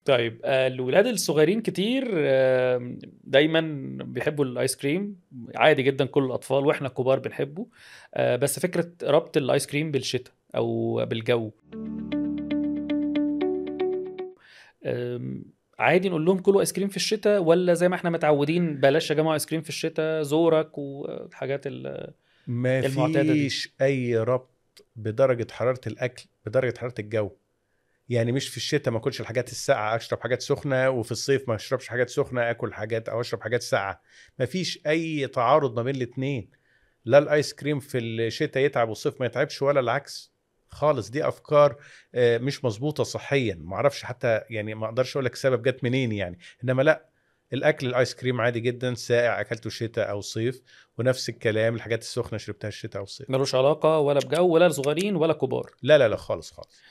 طيب الولاد الصغيرين كتير دايما بيحبوا الايس كريم. عادي جدا، كل الاطفال واحنا الكبار بنحبه. بس فكرة ربط الايس كريم بالشتاء او بالجو، آم، عادي نقول لهم كلوا ايس كريم في الشتاء، ولا زي ما احنا متعودين بلاش يا جماعة ايس كريم في الشتاء زورك والحاجات ما المعتادة دي؟ فيش اي ربط بدرجة حرارة الاكل بدرجة حرارة الجو. يعني مش في الشتاء ما اكلش الحاجات الساقعه اشرب حاجات سخنه، وفي الصيف ما اشربش حاجات سخنه اكل حاجات او اشرب حاجات ساقعه. ما فيش اي تعارض ما بين الاثنين. لا الايس كريم في الشتاء يتعب والصيف ما يتعبش، ولا العكس خالص. دي افكار مش مظبوطه صحيا. ما اعرفش حتى، يعني ما اقدرش اقول لك السبب جت منين يعني. انما لا، الاكل الايس كريم عادي جدا ساقع اكلته شتاء او صيف، ونفس الكلام الحاجات السخنه شربتها الشتاء او الصيف. ملوش علاقة ولا بجو ولا صغيرين ولا كبار؟ لا لا لا خالص خالص.